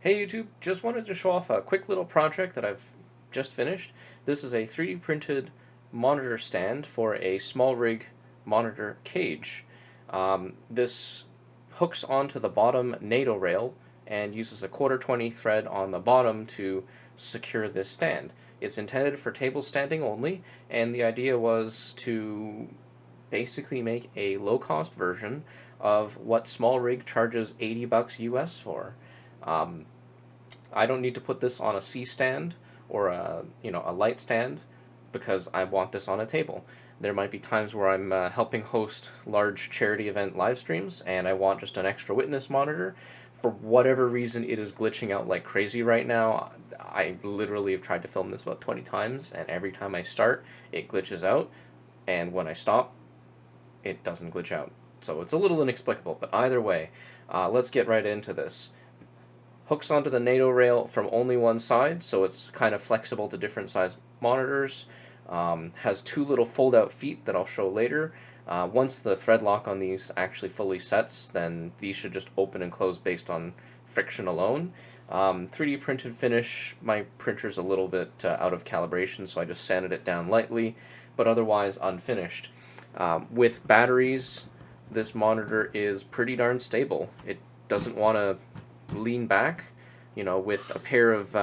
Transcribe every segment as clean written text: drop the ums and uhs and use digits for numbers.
Hey YouTube, just wanted to show off a quick little project that I've just finished. This is a 3D printed monitor stand for a SmallRig monitor cage. This hooks onto the bottom NATO rail and uses a 1/4 20 thread on the bottom to secure this stand. It's intended for table standing only, and the idea was to basically make a low-cost version of what SmallRig charges $80 US for. Um, I don't need to put this on a C stand or a light stand because I want this on a table. There might be times where I'm helping host large charity event live streams and I want just an extra witness monitor. For whatever reason, it is glitching out like crazy right now. I literally have tried to film this about 20 times, and every time I start, it glitches out, and when I stop, it doesn't glitch out. So it's a little inexplicable, but either way, let's get right into this. Hooks onto the NATO rail from only one side, so it's kind of flexible to different size monitors. Has two little fold-out feet that I'll show later. Once the thread lock on these actually fully sets, then these should just open and close based on friction alone. 3D printed finish, my printer's a little bit out of calibration, so I just sanded it down lightly, but otherwise unfinished. With batteries, this monitor is pretty darn stable. It doesn't want to lean back, with a pair of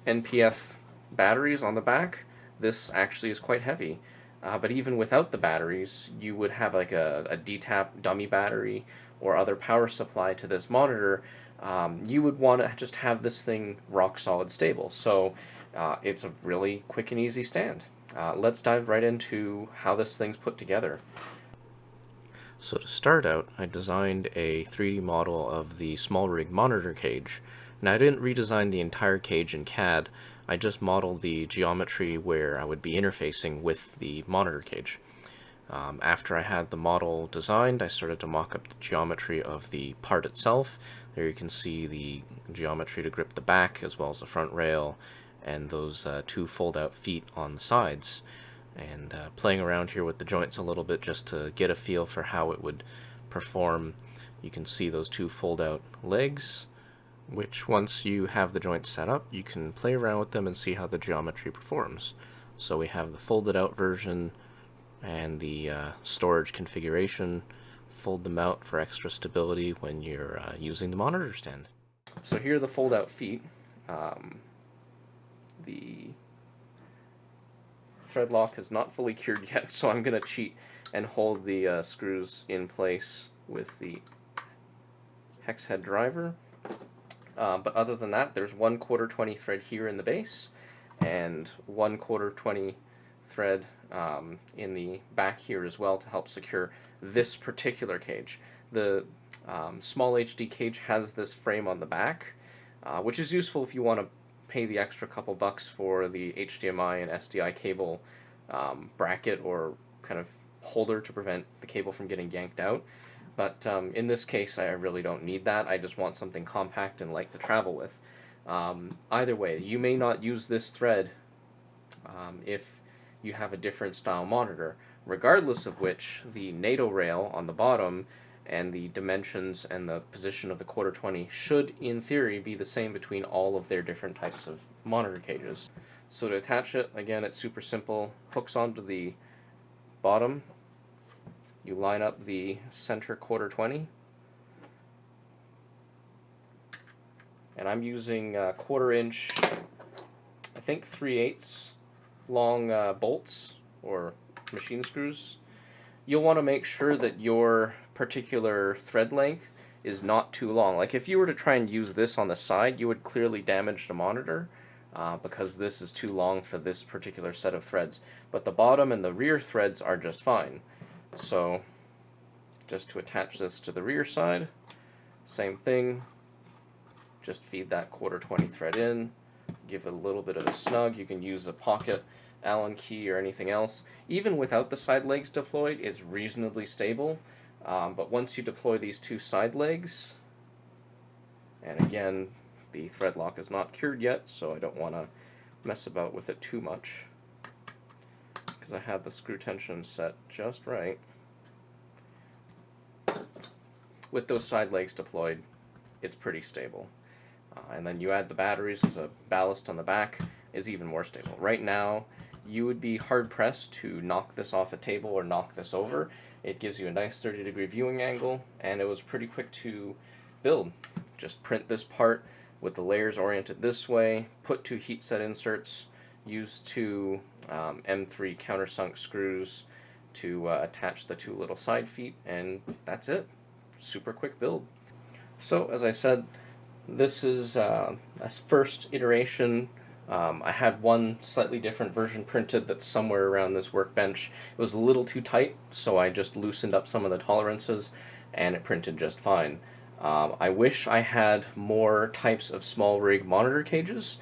NPF batteries on the back. This actually is quite heavy. But even without the batteries, you would have like a D-tap dummy battery or other power supply to this monitor. You would want to just have this thing rock solid stable. So it's a really quick and easy stand. Let's dive right into how this thing's put together. So to start out, I designed a 3D model of the SmallRig monitor cage. Now I didn't redesign the entire cage in CAD, I just modeled the geometry where I would be interfacing with the monitor cage. After I had the model designed, I started to mock up the geometry of the part itself. There you can see the geometry to grip the back as well as the front rail and those two fold-out feet on the sides. And playing around here with the joints a little bit just to get a feel for how it would perform. You can see those two fold-out legs, which once you have the joints set up, you can play around with them and see how the geometry performs. So we have the folded out version and the storage configuration. Fold them out for extra stability when you're using the monitor stand. So here are the fold-out feet. The thread lock is not fully cured yet, so I'm going to cheat and hold the screws in place with the hex head driver. But other than that, there's 1/4 20 thread here in the base and 1/4 20 thread in the back here as well to help secure this particular cage. The SmallHD cage has this frame on the back, which is useful if you want to pay the extra couple bucks for the HDMI and SDI cable bracket or kind of holder to prevent the cable from getting yanked out. But in this case, I really don't need that. I just want something compact and light to travel with. Either way, you may not use this thread if you have a different style monitor, regardless of which the NATO rail on the bottom and the dimensions and the position of the 1/4 20 should, in theory, be the same between all of their different types of monitor cages. So to attach it, again, it's super simple. Hooks onto the bottom. You line up the center 1/4 20. And I'm using 1/4 inch, I think 3/8 long bolts or machine screws. You'll want to make sure that your particular thread length is not too long. Like if you were to try and use this on the side, you would clearly damage the monitor because this is too long for this particular set of threads. But the bottom and the rear threads are just fine. So just to attach this to the rear side, same thing. Just feed that 1/4 20 thread in, give it a little bit of a snug. You can use a pocket Allen key or anything else. Even without the side legs deployed, it's reasonably stable. But once you deploy these two side legs, and again, the thread lock is not cured yet, so I don't want to mess about with it too much because I have the screw tension set just right. With those side legs deployed, it's pretty stable. and then you add the batteries as a ballast on the back, is even more stable. Right now, you would be hard-pressed to knock this off a table or knock this over. It gives you a nice 30-degree viewing angle, and it was pretty quick to build. Just print this part with the layers oriented this way, put 2 heat set inserts, use 2 M3 countersunk screws to attach the 2 little side feet, and that's it. Super quick build. So, as I said, this is a first iteration. I had one slightly different version printed that's somewhere around this workbench. It was a little too tight, so I just loosened up some of the tolerances, and it printed just fine. I wish I had more types of SmallRig monitor cages,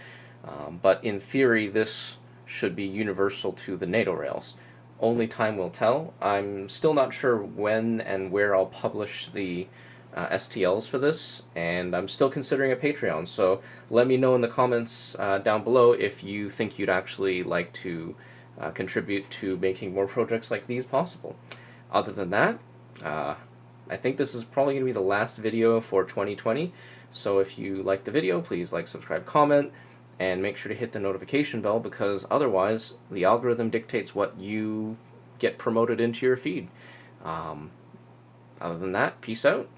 but in theory this should be universal to the NATO rails. Only time will tell. I'm still not sure when and where I'll publish the STLs for this, and I'm still considering a Patreon, so let me know in the comments down below if you think you'd actually like to contribute to making more projects like these possible. Other than that, I think this is probably going to be the last video for 2020, so if you like the video, please like, subscribe, comment, and make sure to hit the notification bell, because otherwise the algorithm dictates what you get promoted into your feed. Other than that, peace out.